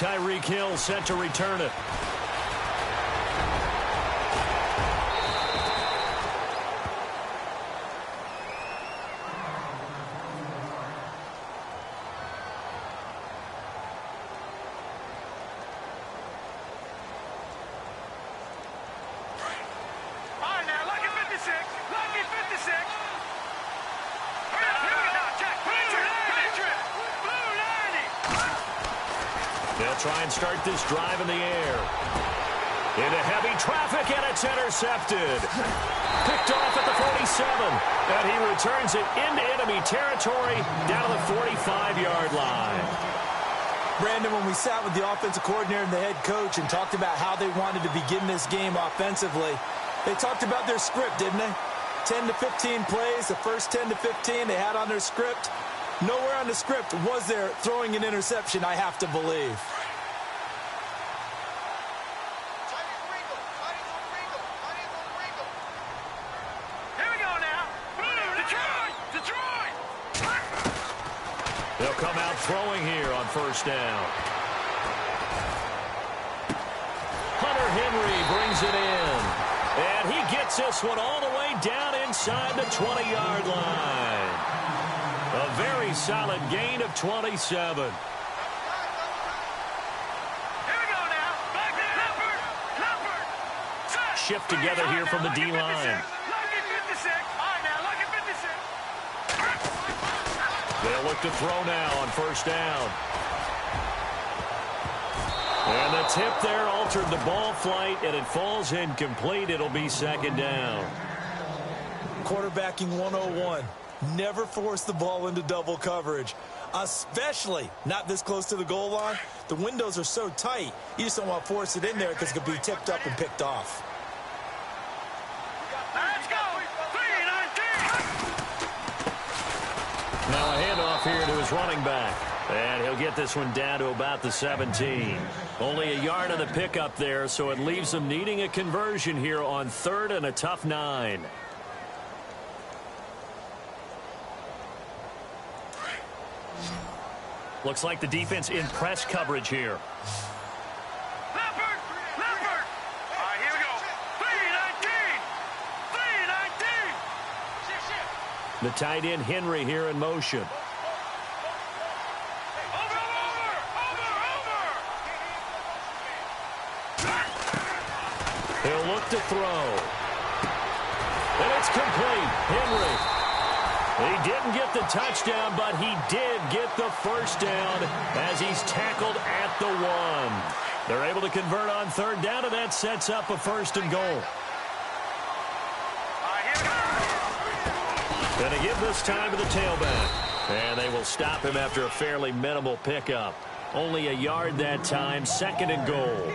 Tyreek Hill set to return it. They'll try and start this drive in the air. Into heavy traffic, and it's intercepted. Picked off at the 47, and he returns it into enemy territory down to the 45-yard line. Brandon, when we sat with the offensive coordinator and the head coach and talked about how they wanted to begin this game offensively, they talked about their script, didn't they? 10 to 15 plays, the first 10 to 15 they had on their script. Nowhere on the script was there throwing an interception, I have to believe. Here we go now. Detroit! They'll come out throwing here on first down. Hunter Henry brings it in. And he gets this one all the way down inside the 20-yard line. A very solid gain of 27. Here we go now. Back there. Leopard. Shift together here from the D-line. Lucky 56. All right, now, lucky 56. They'll look to throw now on first down. And the tip there altered the ball flight, and it falls incomplete. It'll be second down. Quarterbacking 101. Never force the ball into double coverage, especially not this close to the goal line. The windows are so tight, you just don't want to force it in there because it could be tipped up and picked off. Let's go. 3-19. Now a handoff here to his running back. And he'll get this one down to about the 17. Only a yard on the pickup there, so it leaves them needing a conversion here on third and a tough 9. Looks like the defense in press coverage here. Leopard. All right, here we go. 3-19. The tight end Henry here in motion. He'll look to throw. And it's complete. Henry. He didn't get the touchdown, but he did get the first down as he's tackled at the 1. They're able to convert on third down, and that sets up a first and goal. Going to give this time to the tailback. And they will stop him after a fairly minimal pickup. Only a yard that time, second and goal.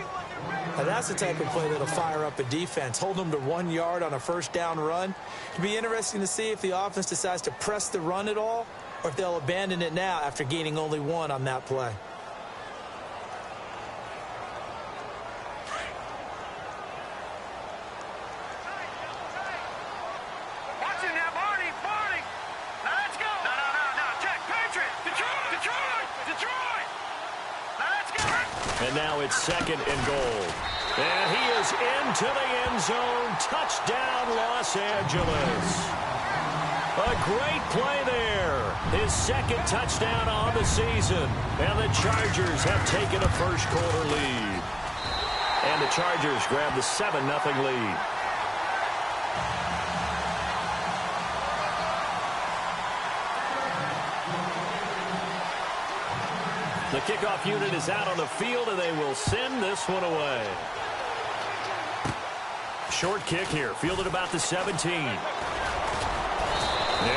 Now that's the type of play that'll fire up a defense. Hold them to 1 yard on a first down run. It'll be interesting to see if the offense decides to press the run at all or if they'll abandon it now after gaining only 1 on that play. Watch it now, Barney. Now let's go. No. Check. Patriot. Detroit. Now let's go. And now it's second and goal. And he is into the end zone. Touchdown, Los Angeles. A great play there. His second touchdown on the season. And the Chargers have taken a first quarter lead. And the Chargers grab the 7-0 lead. The kickoff unit is out on the field, and they will send this one away. Short kick here, fielded about the 17. And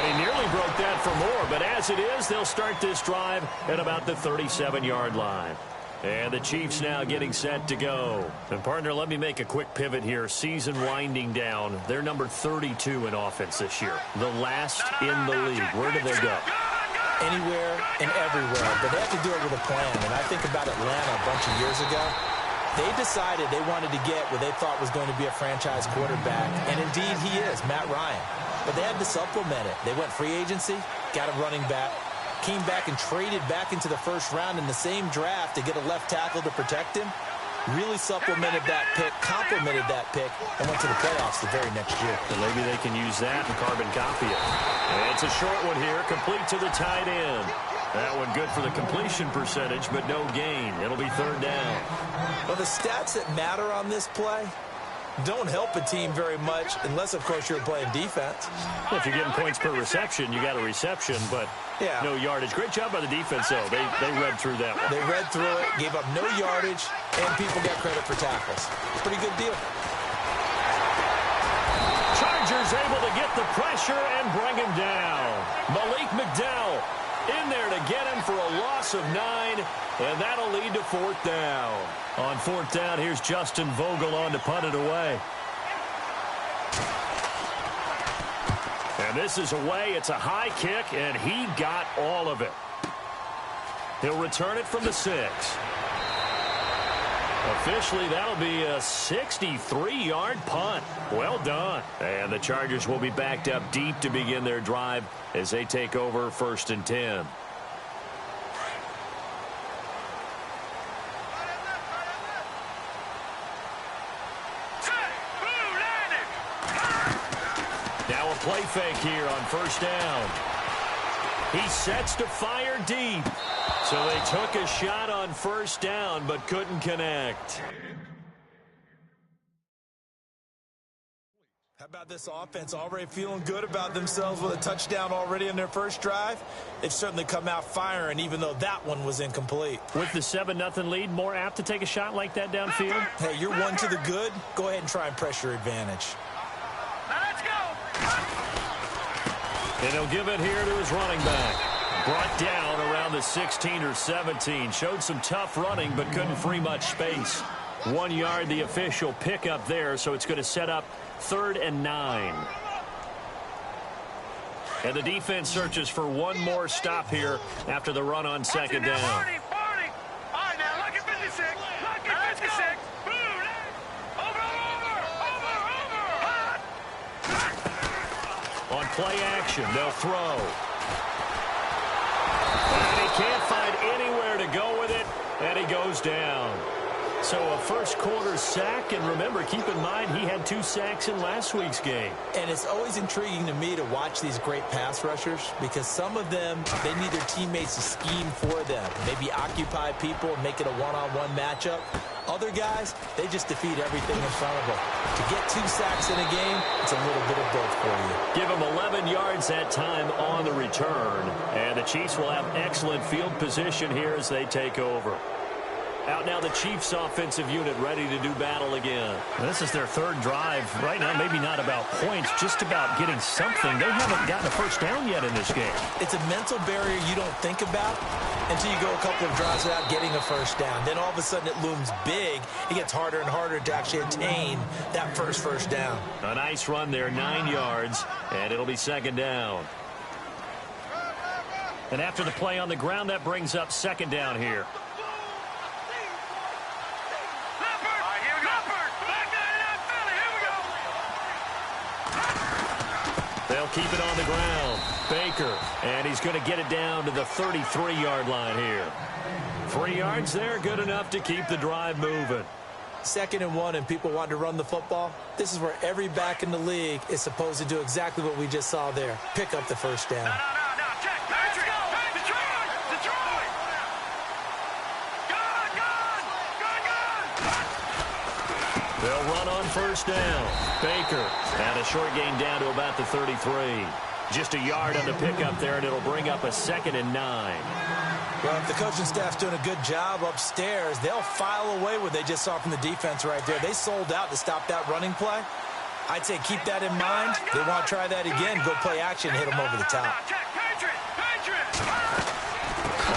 he nearly broke that for more, but as it is, they'll start this drive at about the 37-yard line. And the Chiefs now getting set to go. And, partner, let me make a quick pivot here. Season winding down. They're number 32 in offense this year. The last in the league. Where do they go? Anywhere and everywhere, but they have to do it with a plan. And I think about Atlanta a bunch of years ago. They decided they wanted to get what they thought was going to be a franchise quarterback, and indeed he is, Matt Ryan. But they had to supplement it. They went free agency, got a running back, came back and traded back into the first round in the same draft to get a left tackle to protect him. Really supplemented that pick, complemented that pick, and went to the playoffs the very next year. And maybe they can use that and carbon copy it. And it's a short one here, complete to the tight end. That one good for the completion percentage, but no gain. It'll be third down. Well, the stats that matter on this play don't help a team very much unless, of course, you're playing defense. If you're getting points per reception, you got a reception, but no yardage. Great job by the defense, though. They read through that one. They read through it, gave up no yardage, and people got credit for tackles. Pretty good deal. Chargers able to get the pressure and bring him down. Malik McDowell in there to get him for a loss of 9, and that'll lead to fourth down. On fourth down, here's Justin Vogel on to punt it away. And this is away. It's a high kick, and he got all of it. He'll return it from the 6. Officially, that'll be a 63-yard punt. Well done. And the Chargers will be backed up deep to begin their drive as they take over 1st and 10. Now a play fake here on 1st down. He sets to fire deep. So they took a shot on 1st down, but couldn't connect. How about this offense already feeling good about themselves with a touchdown already in their first drive? They've certainly come out firing, even though that one was incomplete. With the 7-0 lead, more apt to take a shot like that downfield? Hey, you're one to the good. Go ahead and try and pressure advantage. Let's go. And he'll give it here to his running back. Brought down around the 16 or 17. Showed some tough running, but couldn't free much space. 1 yard, the official pickup there, so it's going to set up 3rd and 9. And the defense searches for one more stop here after the run on 2nd down. All right, now look at 56. Look at 56. On play action, they'll throw. And he can't find anywhere to go with it, and he goes down. So a first quarter sack, and remember, keep in mind he had 2 sacks in last week's game. And it's always intriguing to me to watch these great pass rushers because some of them, they need their teammates to scheme for them, maybe occupy people and make it a one-on-one matchup. Other guys, they just defeat everything in front of them. To get 2 sacks in a game, it's a little bit of both for you. Give them 11 yards that time on the return. And the Chiefs will have excellent field position here as they take over. Out now the Chiefs offensive unit ready to do battle again. This is their 3rd drive. Right now, maybe not about points, just about getting something. They haven't gotten a first down yet in this game. It's a mental barrier you don't think about until you go a couple of drives without getting a first down. Then all of a sudden it looms big. It gets harder and harder to actually attain that first down. A nice run there, 9 yards, and it'll be 2nd down. And after the play on the ground, that brings up 2nd down here. They'll keep it on the ground. Baker, and he's going to get it down to the 33-yard line here. 3 yards there, good enough to keep the drive moving. 2nd and 1, and people want to run the football. This is where every back in the league is supposed to do exactly what we just saw there. Pick up the first down. No, check. Patrick. Detroit. Gone. They'll run on 1st down. Baker, and a short gain down to about the 33. Just a yard on the pickup there, and it'll bring up a 2nd and 9. Well, if the coaching staff's doing a good job upstairs, they'll file away what they just saw from the defense right there. They sold out to stop that running play. I'd say keep that in mind. They want to try that again, go play action, hit them over the top.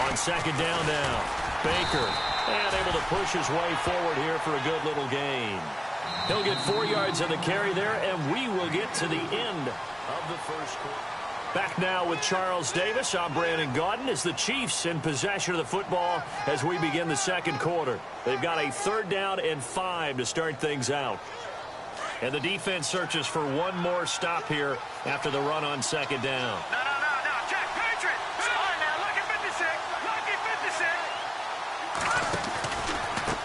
On 2nd down now, Baker, and able to push his way forward here for a good little gain. He'll get 4 yards on the carry there, and we will get to the end of the first quarter. Back now with Charles Davis. I'm Brandon Gaudin as the Chiefs in possession of the football as we begin the 2nd quarter. They've got a 3rd down and 5 to start things out. And the defense searches for one more stop here after the run on 2nd down. No, check. Patriot. All right, now look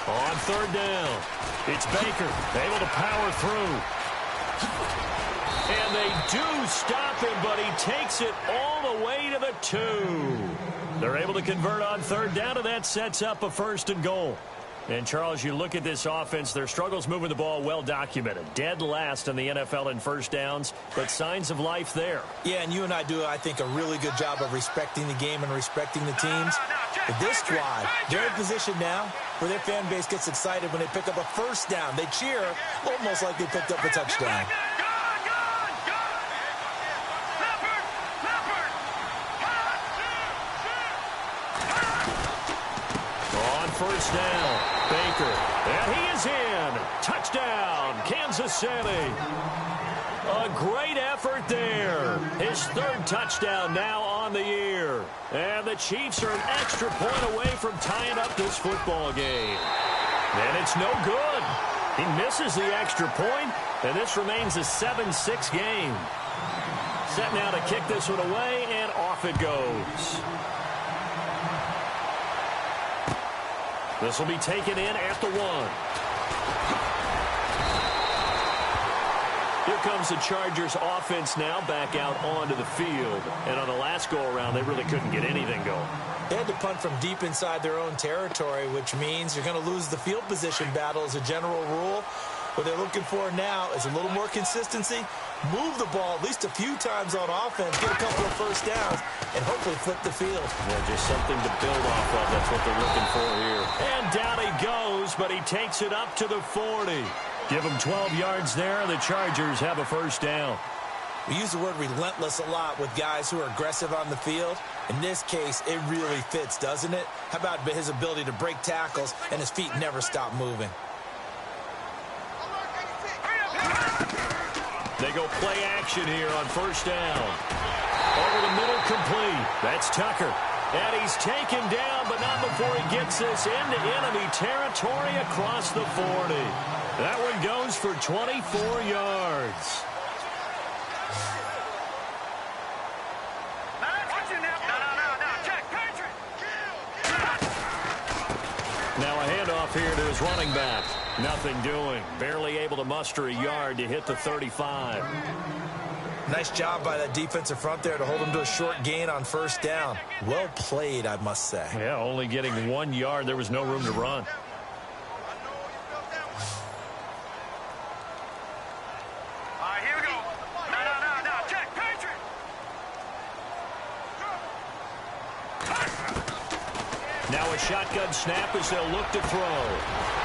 On third down, it's Baker able to power through. And they do stop him, but he takes it all the way to the 2. They're able to convert on third down, and that sets up a 1st and goal. And, Charles, you look at this offense, their struggles moving the ball well documented. Dead last in the NFL in first downs, but signs of life there. Yeah, and you and I do, I think, a really good job of respecting the game and respecting the teams. But this drive, they're in position now where their fan base gets excited when they pick up a first down. They cheer almost like they picked up a touchdown. First down, Baker, and he is in. Touchdown, Kansas City. A great effort there. His 3rd touchdown now on the year. And the Chiefs are an extra point away from tying up this football game. And it's no good. He misses the extra point, and this remains a 7-6 game. Set now to kick this one away, and off it goes. This will be taken in at the 1. Here comes the Chargers offense now back out onto the field. And on the last go-around, they really couldn't get anything going. They had to punt from deep inside their own territory, which means you're going to lose the field position battle as a general rule. What they're looking for now is a little more consistency, move the ball at least a few times on offense, get a couple of first downs, and hopefully flip the field. Yeah, just something to build off of. That's what they're looking for here. And down he goes, but he takes it up to the 40. Give him 12 yards there, and the Chargers have a first down. We use the word relentless a lot with guys who are aggressive on the field. In this case, it really fits, doesn't it? How about his ability to break tackles, and his feet never stop moving? They go play action here on first down. Over the middle, complete. That's Tucker. And he's taken down, but not before he gets this into enemy territory across the 40. That one goes for 24 yards. Now a handoff here to his running back. Nothing doing. Barely able to muster a yard to hit the 35. Nice job by that defensive front there to hold him to a short gain on first down. Well played, I must say. Yeah, only getting 1 yard. There was no room to run. Now a shotgun snap as they'll look to throw.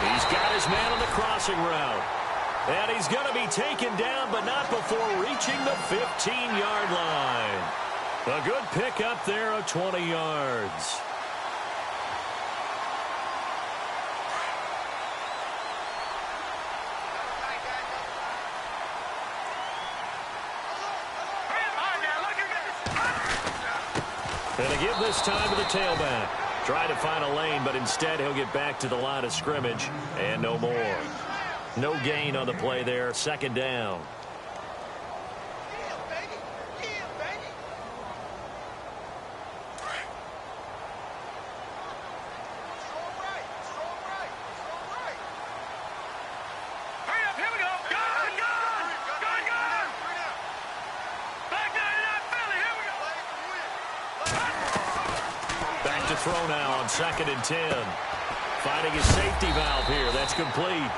He's got his man on the crossing route. And he's going to be taken down, but not before reaching the 15-yard line. A good pickup there of 20 yards. And they give this time to the tailback. Try to find a lane, but instead he'll get back to the line of scrimmage and no more. No gain on the play there. Second down. Back to throw now on 2nd and 10. Finding his safety valve here. That's complete.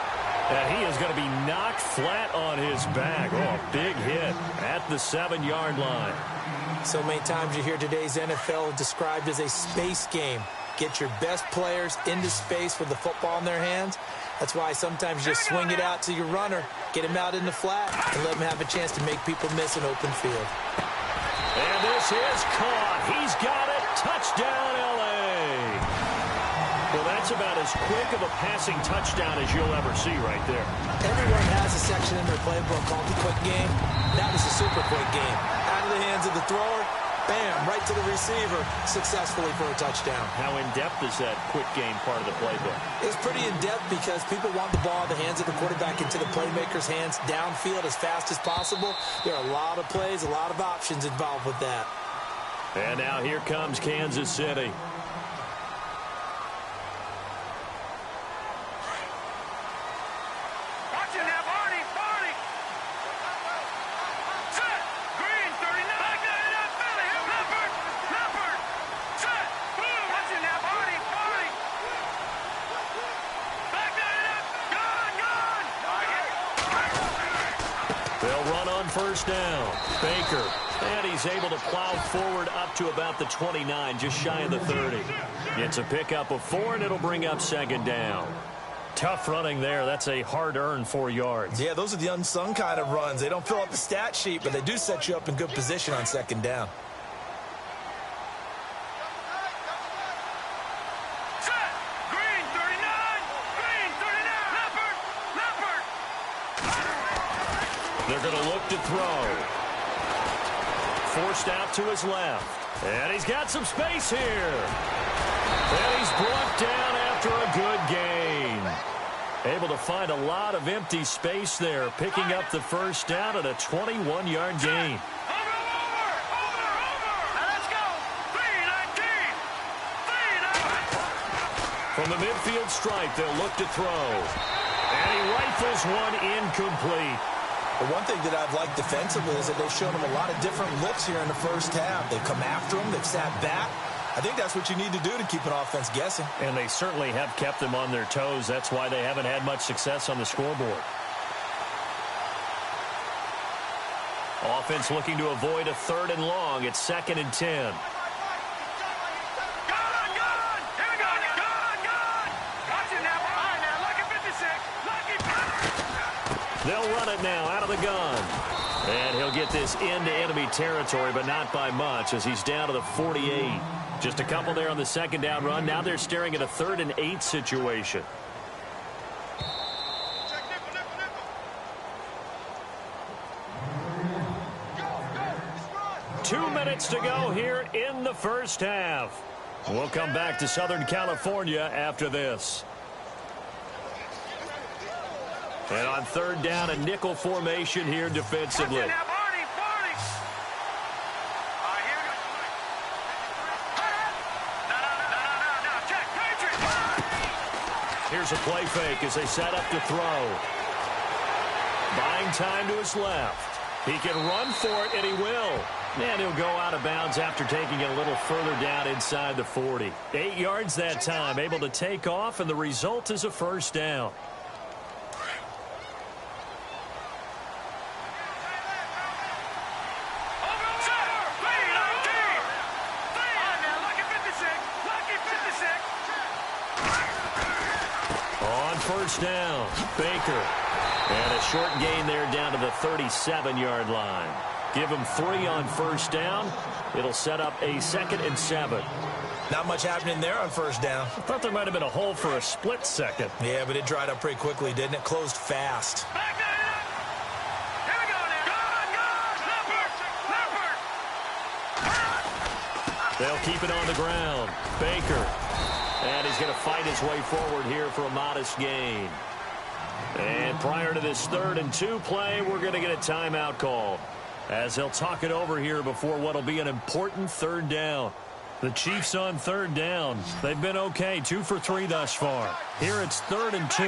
And he is going to be knocked flat on his back. Oh, a big hit at the 7-yard line. So many times you hear today's NFL described as a space game. Get your best players into space with the football in their hands. That's why sometimes you just swing it out to your runner, get him out in the flat, and let him have a chance to make people miss an open field. And this is caught. He's got it. Touchdown, L.A. Well, that's about as quick of a passing touchdown as you'll ever see right there. Everyone has a section in their playbook called the quick game. That was a super quick game. Out of the hands of the thrower, bam, right to the receiver, successfully for a touchdown. How in-depth is that quick game part of the playbook? It's pretty in-depth because people want the ball in the hands of the quarterback into the playmaker's hands downfield as fast as possible. There are a lot of plays, a lot of options involved with that. And now here comes Kansas City. Watching that, Barney. Set. Green, 39. Back that up, Philly. Leopard. Set. Boom. Watching that, Barney. Back that up. Gone. They'll run on first down. Baker. And he's able to plow forward up to about the 29, just shy of the 30. It's a pickup of 4, and it'll bring up second down. Tough running there. That's a hard-earned 4 yards. Yeah, those are the unsung kind of runs. They don't fill up the stat sheet, but they do set you up in good position on second down. Set. Green, 39. Leopard. They're going to look to throw. Forced out to his left. And he's got some space here. And he's brought down after a good gain. Able to find a lot of empty space there, picking up the first down at a 21-yard gain. Over. Now let's go. 3-19. From the midfield stripe, they'll look to throw. And he rifles one incomplete. The one thing that I've liked defensively is that they've shown them a lot of different looks here in the first half. They've come after them. They've sat back. I think that's what you need to do to keep an offense guessing. And they certainly have kept them on their toes. That's why they haven't had much success on the scoreboard. Offense looking to avoid a 3rd and long. It's 2nd and 10. They'll run it now out of the gun. And he'll get this into enemy territory, but not by much as he's down to the 48. Just a couple there on the second down run. Now they're staring at a 3rd and 8 situation. Two minutes to go here in the first half. We'll come back to Southern California after this. And on 3rd down, a nickel formation here defensively. Here's a play fake as they set up to throw. Buying time to his left. He can run for it, and he will. And he'll go out of bounds after taking it a little further down inside the 40. 8 yards that time, able to take off, and the result is a first down. First down, Baker. And a short gain there down to the 37-yard line. Give him 3 on first down. It'll set up a 2nd and 7. Not much happening there on first down. I thought there might have been a hole for a split second. Yeah, but it dried up pretty quickly, didn't it? Closed fast. Back that up. Here we go now. Leopard. They'll keep it on the ground. Baker. And he's going to fight his way forward here for a modest gain. And prior to this 3rd and 2 play, we're going to get a timeout call, as they'll talk it over here before what will be an important 3rd down. The Chiefs on 3rd down. They've been okay, 2 for 3 thus far. Here it's 3rd and 2.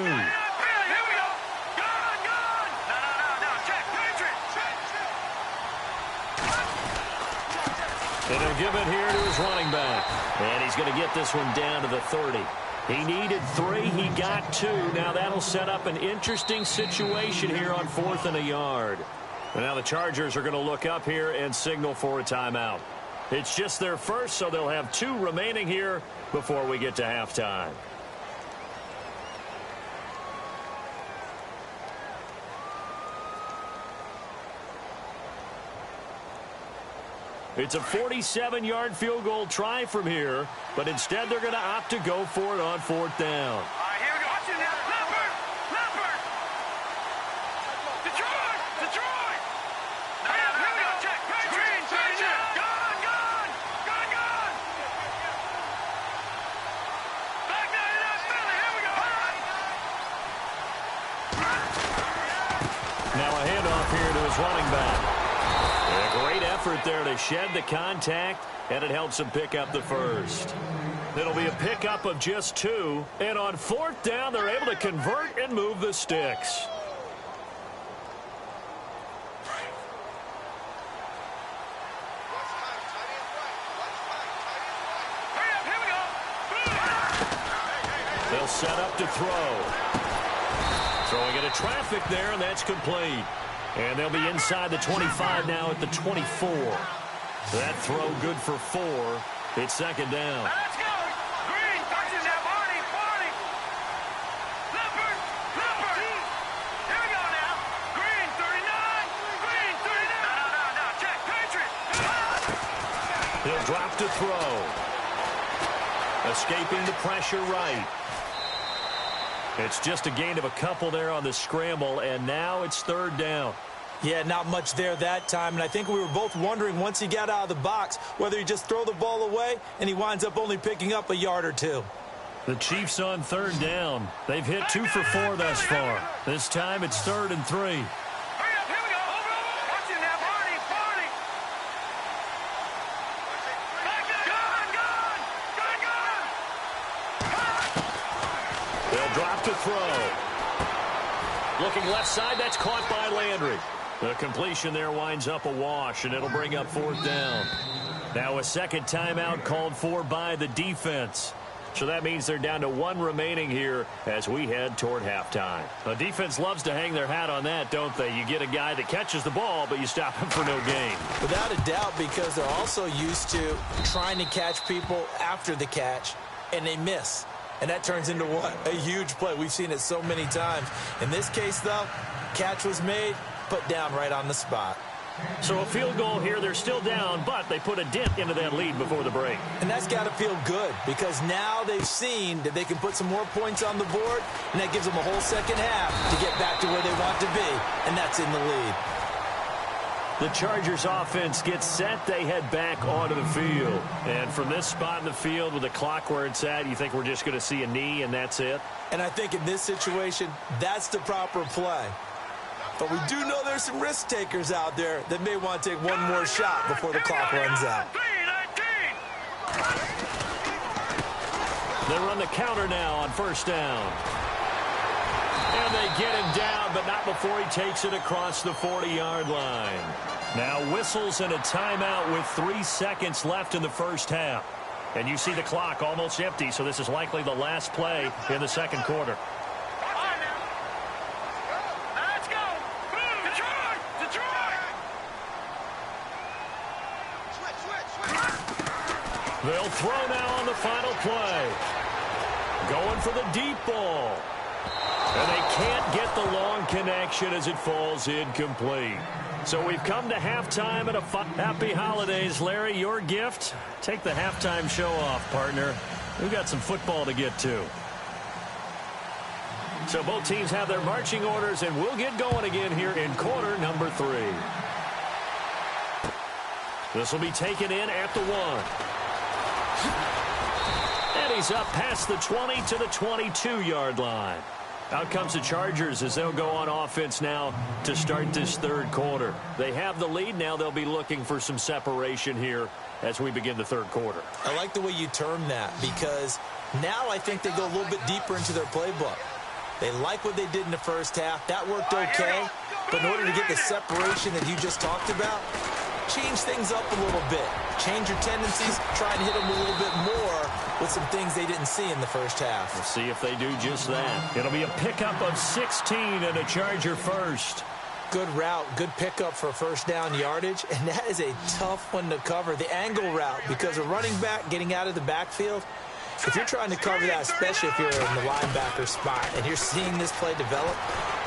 And he'll give it here to his running back. And he's going to get this one down to the 30. He needed 3. He got 2. Now that'll set up an interesting situation here on 4th and a yard. And now the Chargers are going to look up here and signal for a timeout. It's just their first, so they'll have 2 remaining here before we get to halftime. It's a 47-yard field goal try from here, but instead they're going to opt to go for it on 4th down. All right, here we go. Watch it now. Leopard. Detroit. Now, here we go. Check. Green. Gone. Back that up, Philly. Here we go. Now a handoff here to his running back. A great effort there to shed the contact, and it helps him pick up the first. It'll be a pickup of just 2, and on 4th down, they're able to convert and move the sticks. They'll set up to throw. Throwing into traffic there, and that's complete. And they'll be inside the 25 now at the 24. That throw good for 4. It's second down. Let's go. Green, touches that Barney. Leopard. Here we go now. Green, 39. Green, 39. No. Check. Patriot. He'll drop to throw. Escaping the pressure right. It's just a gain of a couple there on the scramble, and now it's third down. Yeah, not much there that time, and I think we were both wondering once he got out of the box whether he just throw the ball away, and he winds up only picking up a yard or two. The Chiefs on third down. They've hit 2 for 4 thus far. This time it's 3rd and 3. Hurry up, here we go. Watching that Barney. Gun. They'll drop to throw. Looking left side, that's caught by Landry. The completion there winds up a wash, and it'll bring up 4th down. Now a second timeout called for by the defense. So that means they're down to 1 remaining here as we head toward halftime. The defense loves to hang their hat on that, don't they? You get a guy that catches the ball, but you stop him for no gain. Without a doubt, because they're also used to trying to catch people after the catch, and they miss. And that turns into what? A huge play. We've seen it so many times. In this case, though, catch was made, put down right on the spot. So a field goal here. They're still down, but they put a dent into that lead before the break. And that's got to feel good because now they've seen that they can put some more points on the board, and that gives them a whole second half to get back to where they want to be, and that's in the lead. The Chargers offense gets set. They head back onto the field. And from this spot in the field with the clock where it's at, you think we're just going to see a knee and that's it? And I think in this situation, that's the proper play. But we do know there's some risk takers out there that may want to take one more shot before the clock runs out. They run the counter now on first down. And they get him down, but not before he takes it across the 40-yard line. Now whistles and a timeout with 3 seconds left in the first half. And you see the clock almost empty, so this is likely the last play in the second quarter. Let's go. Detroit. They'll throw now on the final play. Going for the deep ball. And they can't get the long connection as it falls incomplete. So we've come to halftime and a happy holidays. Larry, your gift? Take the halftime show off, partner. We've got some football to get to. So both teams have their marching orders, and we'll get going again here in quarter number 3. This will be taken in at the 1. And he's up past the 20 to the 22-yard line. Out comes the Chargers as they'll go on offense now to start this third quarter. They have the lead now. They'll be looking for some separation here as we begin the third quarter. I like the way you term that because now I think they go a little bit deeper into their playbook. They like what they did in the first half. That worked okay. But in order to get the separation that you just talked about, change things up a little bit. Change your tendencies. Try and hit them a little bit more with some things they didn't see in the first half. We'll see if they do just that. It'll be a pickup of 16 and a Charger first. Good route, good pickup for first down yardage, and that is a tough one to cover. The angle route, because a running back getting out of the backfield, if you're trying to cover that, especially if you're in the linebacker spot, and you're seeing this play develop,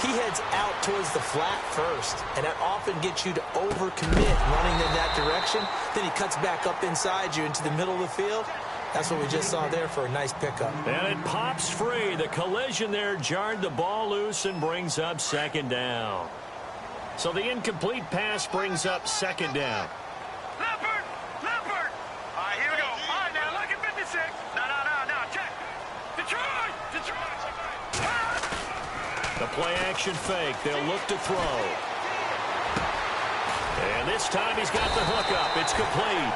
he heads out towards the flat first, and that often gets you to overcommit running in that direction. Then he cuts back up inside you into the middle of the field. That's what we just saw there for a nice pickup. And it pops free. The collision there jarred the ball loose and brings up second down. So the incomplete pass brings up second down. Leopard. All right, here we go. All right, now look at 56. No, check. Detroit. The play action fake. They'll look to throw. And this time he's got the hook up. It's complete.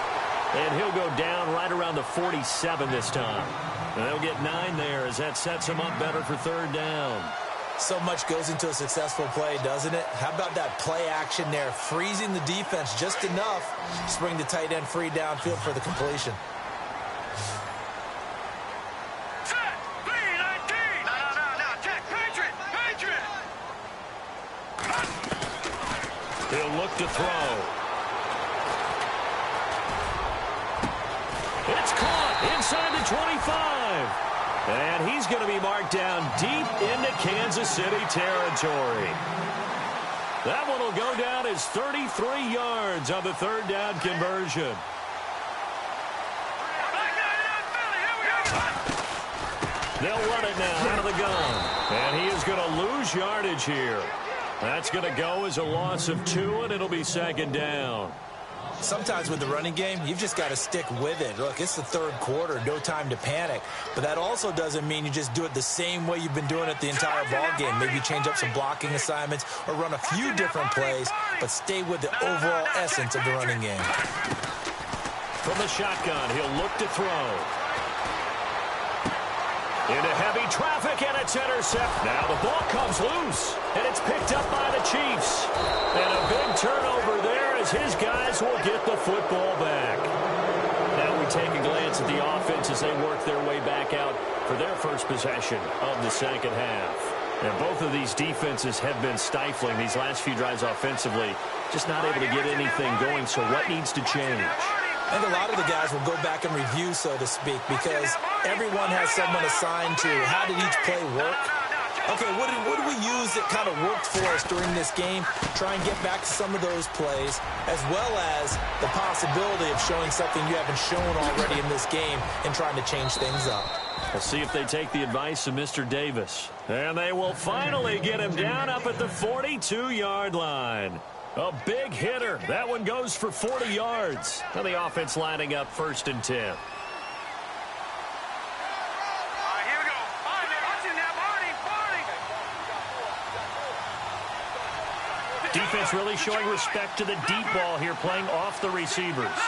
And he'll go down right around the 47 this time. And they'll get 9 there as that sets him up better for third down. So much goes into a successful play, doesn't it? How about that play action there, freezing the defense just enough to bring the tight end free downfield for the completion. Set. 3-19. He'll look to throw. It's caught inside the 25. And he's going to be marked down deep into Kansas City territory. That one will go down as 33 yards on the third down conversion. They'll run it now out of the gun. And he is going to lose yardage here. That's going to go as a loss of 2, and it'll be second down. Sometimes with the running game, you've just got to stick with it. Look, it's the third quarter, no time to panic. But that also doesn't mean you just do it the same way you've been doing it the entire ball game. Maybe change up some blocking assignments or run a few different plays, but stay with the overall essence of the running game. From the shotgun, he'll look to throw. Into heavy traffic, and it's intercepted. Now the ball comes loose, and it's picked up by the Chiefs. And a big turnover there as his guys will get the football back. Now we take a glance at the offense as they work their way back out for their first possession of the second half. And both of these defenses have been stifling these last few drives offensively, just not able to get anything going. So what needs to change? I think a lot of the guys will go back and review, so to speak, because everyone has someone assigned to how did each play work. Okay, what did we use that kind of worked for us during this game? Try and get back to some of those plays, as well as the possibility of showing something you haven't shown already in this game and trying to change things up. We'll see if they take the advice of Mr. Davis. And they will finally get him down up at the 42-yard line. A big hitter. That one goes for 40 yards. And the offense lining up 1st and 10. All right, here we go. Watching that, Marty. Defense really showing respect to the deep ball here, playing off the receivers.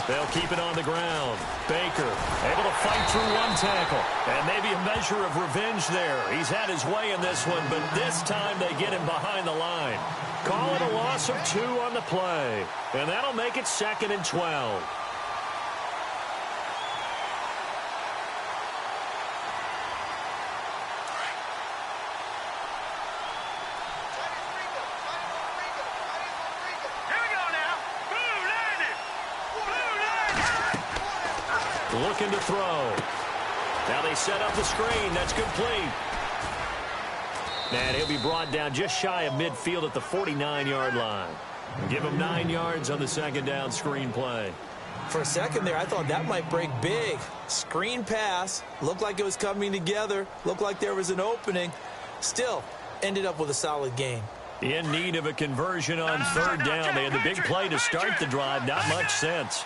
They'll keep it on the ground. Baker able to fight through one tackle. And maybe a measure of revenge there. He's had his way in this one, but this time they get him behind the line. Call it a loss of 2 on the play. And that'll make it 2nd and 12. Looking to throw. Now they set up the screen. That's complete. And he'll be brought down just shy of midfield at the 49-yard line. Give him 9 yards on the second down screen play. For a second there, I thought that might break big. Screen pass. Looked like it was coming together. Looked like there was an opening. Still, ended up with a solid game. In need of a conversion on 3rd down. They had the big play to start the drive. Not much sense.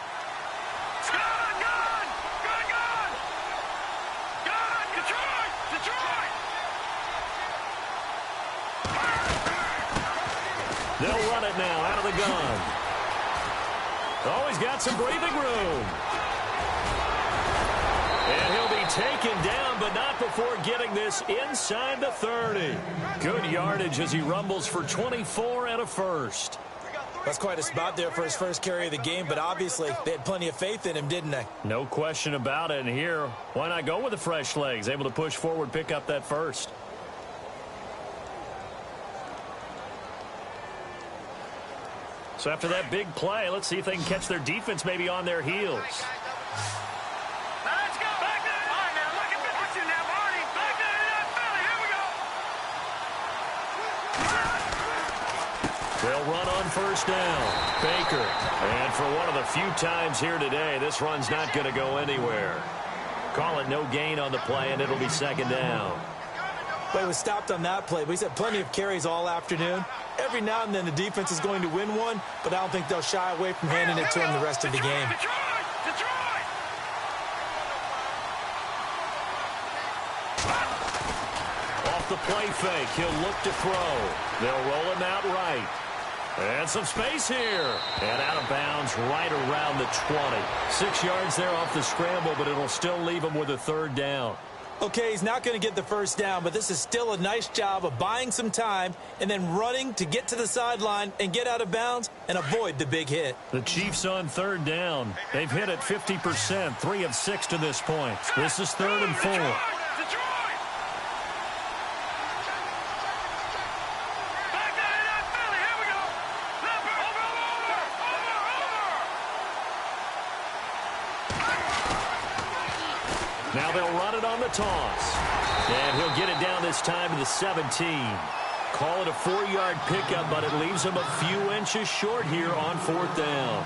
They'll run it now out of the gun. Oh, he's got some breathing room. And he'll be taken down, but not before getting this inside the 30. Good yardage as he rumbles for 24 and a first. That's quite a spot there for his first carry of the game, but obviously they had plenty of faith in him, didn't they? No question about it. And here, why not go with the fresh legs? Able to push forward, pick up that first. So after that big play, let's see if they can catch their defense maybe on their heels. Let's go. Back there. All right, now, look at this. Watching that, Marty. Back there in that belly. Here we go. They'll run on 1st down. Baker. And for one of the few times here today, this run's not going to go anywhere. Call it no gain on the play, and it'll be 2nd down. But he was stopped on that play. But he's had plenty of carries all afternoon. Every now and then the defense is going to win one, but I don't think they'll shy away from handing it to him the rest of the game. Off the play fake, he'll look to throw. They'll roll him out right. And some space here. And out of bounds right around the 20. 6 yards there off the scramble, but it'll still leave him with a 3rd down. Okay, he's not going to get the first down, but this is still a nice job of buying some time and then running to get to the sideline and get out of bounds and avoid the big hit. The Chiefs on third down. They've hit it 50%, 3 of 6 to this point. This is 3rd and 4. Now they'll run it on the toss. And he'll get it down this time to the 17. Call it a 4-yard pickup, but it leaves him a few inches short here on 4th down.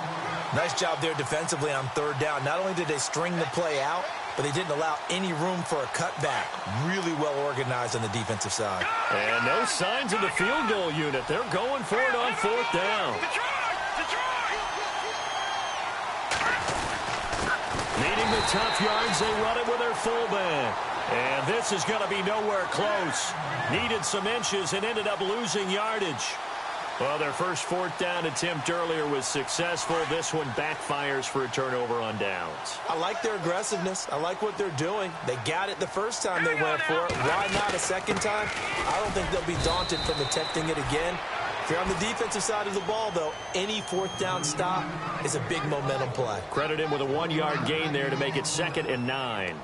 Nice job there defensively on 3rd down. Not only did they string the play out, but they didn't allow any room for a cutback. Really well organized on the defensive side. And no signs of the field goal unit. They're going for it on 4th down. Needing the tough yards, they run it with their fullback. And this is going to be nowhere close. Needed some inches and ended up losing yardage. Well, their first 4th down attempt earlier was successful. This one backfires for a turnover on downs. I like their aggressiveness. I like what they're doing. They got it the first time they went for it. Why not a second time? I don't think they'll be daunted from attempting it again. If you're on the defensive side of the ball, though, any 4th down stop is a big momentum play. Credit him with a 1-yard gain there to make it 2nd and 9.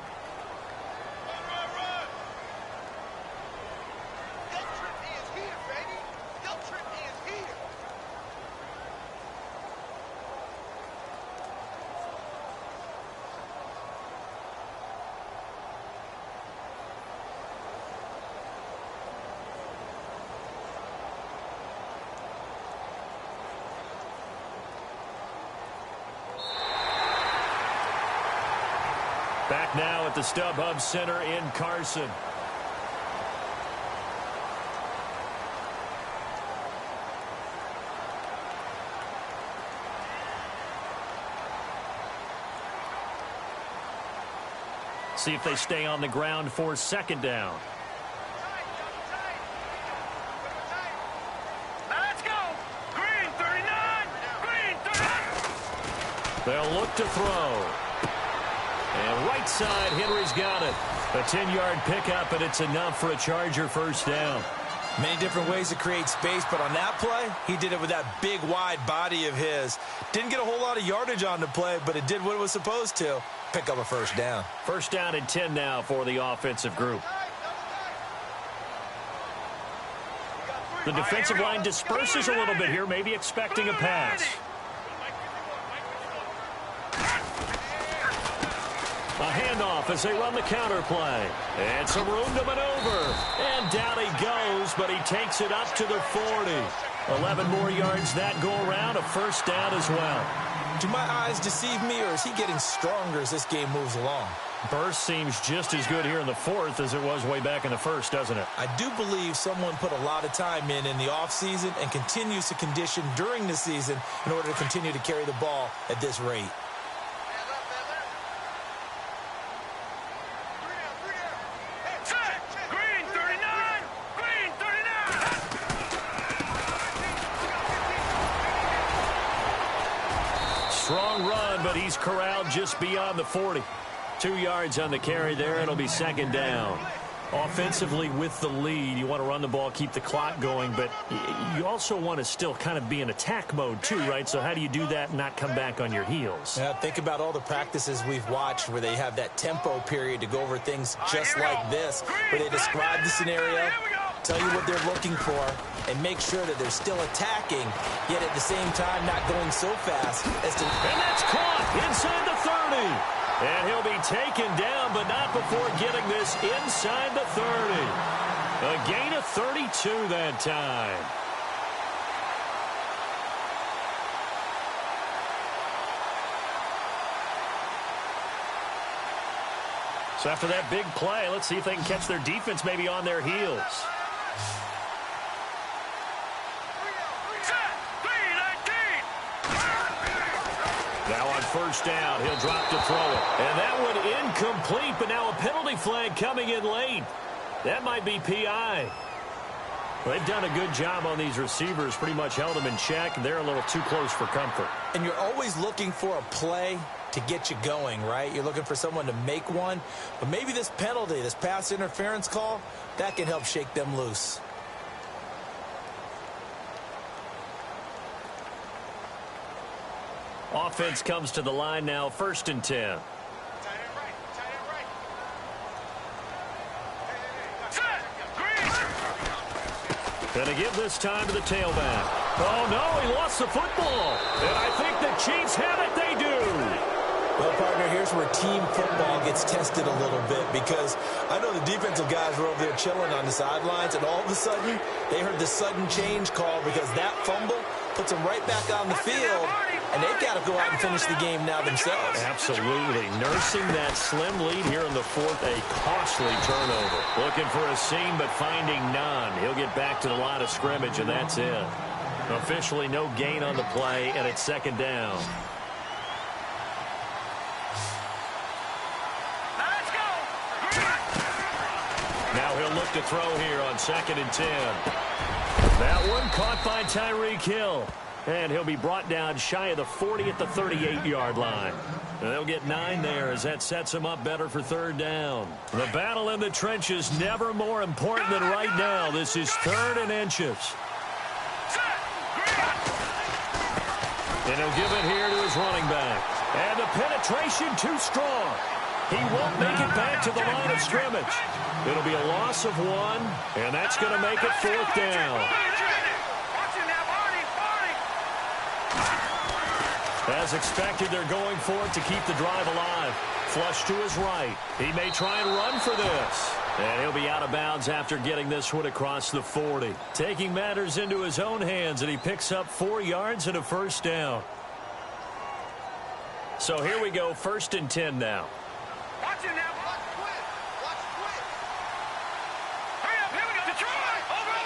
Back now at the StubHub Center in Carson. See if they stay on the ground for 2nd down. Let's go. Green 39. Green 39. They'll look to throw. And right side, Henry's got it. A 10-yard pickup, and it's enough for a Charger first down. Many different ways to create space, but on that play, he did it with that big, wide body of his. Didn't get a whole lot of yardage on the play, but it did what it was supposed to. Pick up a first down. First down and 10 now for the offensive group. The defensive line disperses a little bit here, maybe expecting a pass. A handoff as they run the counter play. And some room to maneuver. And down he goes, but he takes it up to the 40. 11 more yards that go around, a first down as well. Do my eyes deceive me, or is he getting stronger as this game moves along? Burst seems just as good here in the 4th as it was way back in the 1st, doesn't it? I do believe someone put a lot of time in the offseason and continues to condition during the season in order to continue to carry the ball at this rate. Strong run, but he's corralled just beyond the 40. 2 yards on the carry there. It'll be 2nd down. Offensively with the lead, you want to run the ball, keep the clock going, but you also want to still kind of be in attack mode too, right? So how do you do that and not come back on your heels? Yeah, think about all the practices we've watched where they have that tempo period to go over things just like this, where they describe the scenario, tell you what they're looking for, and make sure that they're still attacking, yet at the same time not going so fast as to... And that's caught inside the 30. And he'll be taken down, but not before getting this inside the 30. A gain of 32 that time. So after that big play, let's see if they can catch their defense maybe on their heels. Now on first down, he'll drop to throw it. And that one incomplete, but now a penalty flag coming in late. That might be PI. Well, they've done a good job on these receivers, pretty much held them in check. They're a little too close for comfort. And you're always looking for a play to get you going, right? You're looking for someone to make one. But maybe this penalty, this pass interference call, that can help shake them loose. Offense comes to the line now, 1st and 10. Gonna give this time to the tailback. Oh, no, he lost the football. And I think the Chiefs have it. They do. Well, partner, here's where team football gets tested a little bit, because I know the defensive guys were over there chilling on the sidelines, and all of a sudden, they heard the sudden change call because that fumble puts them right back on the field, and they've got to go out and finish the game now themselves. Absolutely. Nursing that slim lead here in the 4th, a costly turnover. Looking for a seam, but finding none. He'll get back to the line of scrimmage, and that's it. Officially no gain on the play, and it's 2nd down. Now he'll look to throw here on 2nd and 10. That one caught by Tyreek Hill. And he'll be brought down shy of the 40 at the 38-yard line. And they'll get 9 there as that sets him up better for 3rd down. The battle in the trenches never more important than right now. This is 3rd and inches. And he'll give it here to his running back. And the penetration too strong. He won't make it back to the line of scrimmage. It'll be a loss of 1, and that's going to make it 4th down. As expected, they're going for it to keep the drive alive. Flush to his right. He may try and run for this. And he'll be out of bounds after getting this one across the 40. Taking matters into his own hands, and he picks up 4 yards and a 1st down. So here we go, 1st and 10 now. Watch it now. Watch quick. Watch quick. Hurry up. Here we go. Detroit. Over.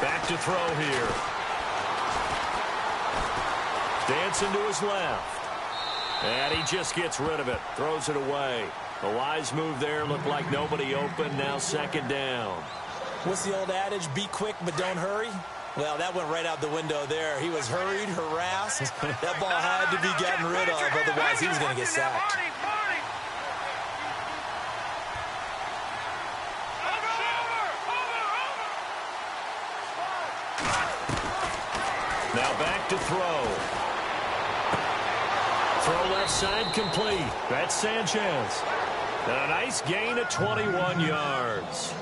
Back to throw here. Dancing to his left. And he just gets rid of it. Throws it away. A wise move there. Looked like nobody open. Now 2nd down. What's the old adage? Be quick, but don't hurry. Well, that went right out the window there. He was hurried, harassed. That ball had to be gotten rid of, otherwise he was going to get sacked. Now back to throw. Throw left side complete. That's Sanchez. And a nice gain of 21 yards.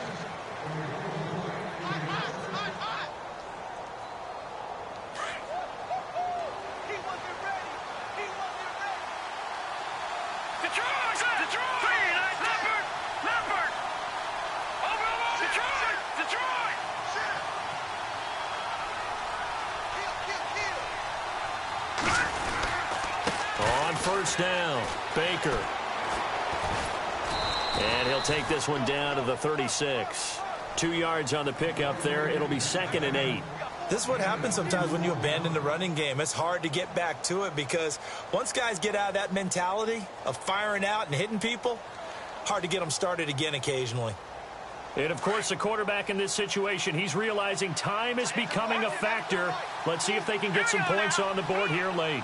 On 1st down, Baker. And he'll take this one down to the 36. 2 yards on the pickup there. It'll be 2nd and 8. This is what happens sometimes when you abandon the running game. It's hard to get back to it because once guys get out of that mentality of firing out and hitting people, hard to get them started again occasionally. And, of course, the quarterback in this situation, he's realizing time is becoming a factor. Let's see if they can get some points on the board here late.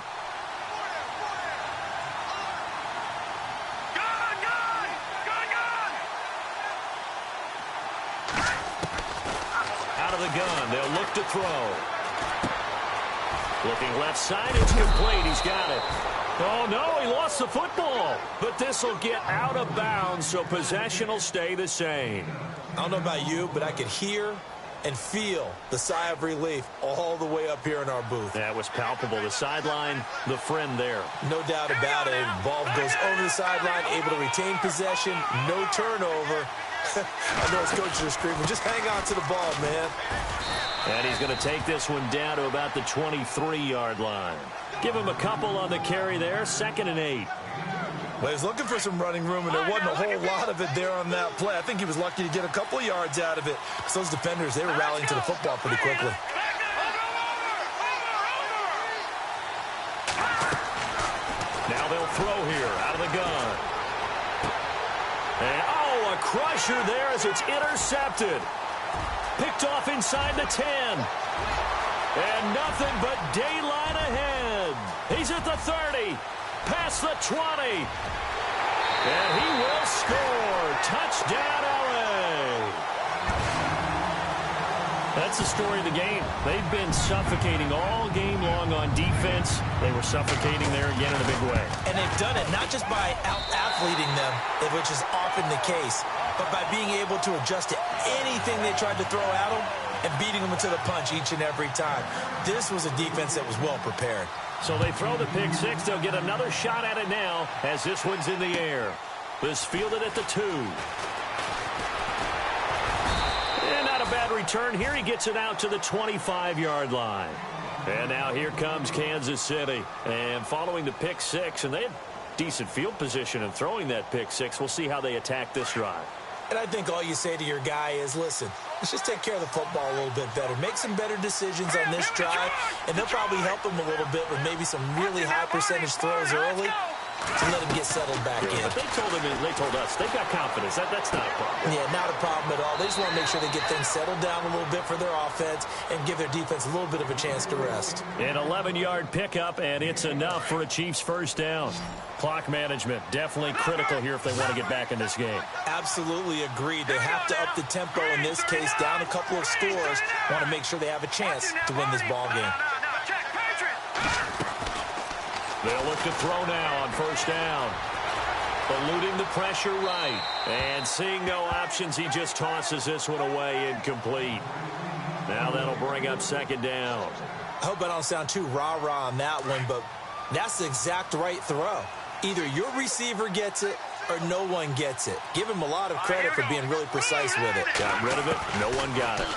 Out of the gun, they'll look to throw. Looking left side, it's complete. He's got it. Oh, no, he lost the football. But this will get out of bounds, so possession will stay the same. I don't know about you, but I could hear and feel the sigh of relief all the way up here in our booth. That was palpable. The sideline, the friend there. No doubt about it. Ball goes over the sideline, able to retain possession, no turnover. I know his coaches are screaming, just hang on to the ball, man. And he's going to take this one down to about the 23-yard line. Give him a couple on the carry there, 2nd and 8. Well, he was looking for some running room, and there wasn't a whole lot of it there on that play. I think he was lucky to get a couple of yards out of it. So those defenders, they were rallying to the football pretty quickly. Now they'll throw here out of the gun. And, oh, a crusher there as it's intercepted. Picked off inside the 10. And nothing but daylight ahead. He's at the 30, past the 20. And he will score. Touchdown, LA. That's the story of the game. They've been suffocating all game long on defense. They were suffocating there again in a big way. And they've done it not just by out-athleting them, which is often the case, but by being able to adjust to anything they tried to throw at them and beating them into the punch each and every time. This was a defense that was well prepared. So they throw the pick six. They'll get another shot at it now as this one's in the air. This fielded at the 2. And not a bad return here. He gets it out to the 25-yard line. And now here comes Kansas City. And following the pick six, and they had decent field position in throwing that pick six. We'll see how they attack this drive. And I think all you say to your guy is, listen, let's just take care of the football a little bit better. Make some better decisions on this drive, and they'll probably help him a little bit with maybe some really high percentage throws early to let him get settled back in. But they told us they've got confidence. That's not a problem. Yeah, not a problem at all. They just want to make sure they get things settled down a little bit for their offense and give their defense a little bit of a chance to rest. An 11-yard pickup, and it's enough for a Chiefs first down. Clock management, definitely critical here if they want to get back in this game. Absolutely agreed. They have to up the tempo in this case, down a couple of scores. Want to make sure they have a chance to win this ball game. They'll look to throw now on first down. Eluding the pressure right. And seeing no options, he just tosses this one away incomplete. Now that'll bring up second down. I hope I don't sound too rah-rah on that one, but that's the exact right throw. Either your receiver gets it or no one gets it. Give him a lot of credit for being really precise with it. Got rid of it. No one got it.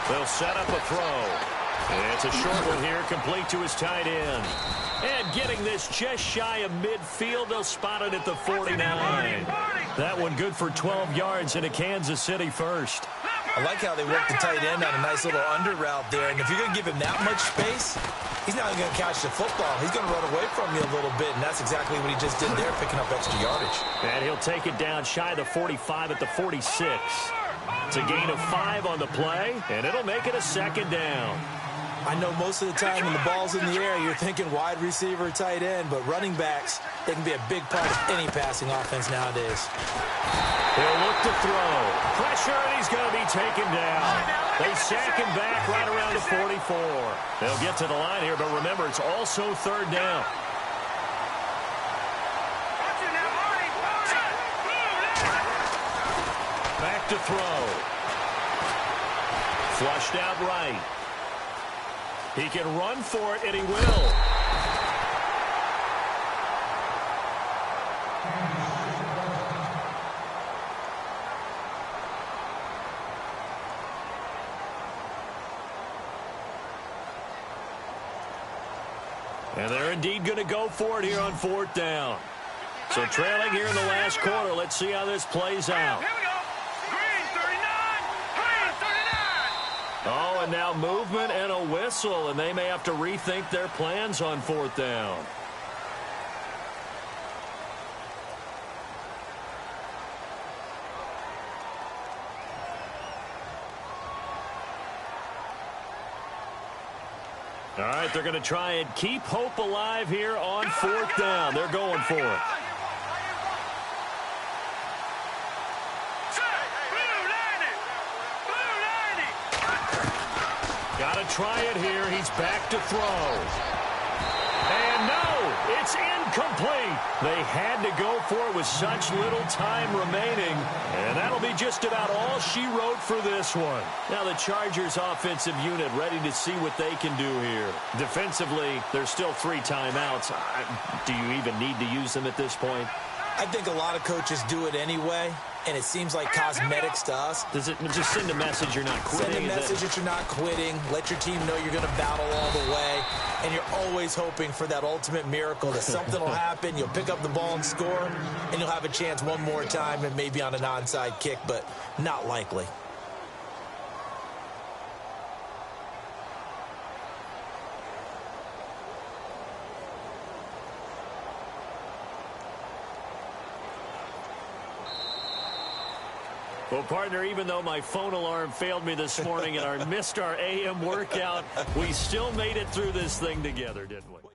They'll set up a throw. And it's a short one here, complete to his tight end. And getting this just shy of midfield, they'll spot it at the 49. That one good for 12 yards into Kansas City first. I like how they work the tight end on a nice little under route there. And if you're going to give him that much space, he's not going to catch the football. He's going to run away from you a little bit, and that's exactly what he just did there, picking up extra yardage. And he'll take it down shy of the 45 at the 46. It's a gain of 5 on the play, and it'll make it a second down. I know most of the time when the ball's in the air, you're thinking wide receiver, tight end, but running backs, they can be a big part of any passing offense nowadays. He'll look to throw. Pressure, and he's going to be taken down. They sack him back right around the 44. They'll get to the line here, but remember, it's also third down. Back to throw. Flushed out right. He can run for it, and he will. And they're indeed going to go for it here on fourth down. So trailing here in the last quarter. Let's see how this plays out. Here we go. Green 39. Green 39. Oh, and now movement and a whistle, and they may have to rethink their plans on fourth down. All right, they're going to try and keep hope alive here on fourth down. They're going for it. Got to try it here. He's back to throw. And no, it's incomplete. They had to go for it with such little time remaining. And that'll be just about all she wrote for this one. Now the Chargers offensive unit ready to see what they can do here. Defensively, there's still 3 timeouts. Do you even need to use them at this point? I think a lot of coaches do it anyway, and it seems like cosmetics to us. Does it just send a message you're not quitting? Send a message that you're not quitting. Let your team know you're going to battle all the way. And you're always hoping for that ultimate miracle that something will happen. You'll pick up the ball and score, and you'll have a chance one more time and maybe on an onside kick, but not likely. Well, partner, even though my phone alarm failed me this morning and I missed our AM workout, we still made it through this thing together, didn't we?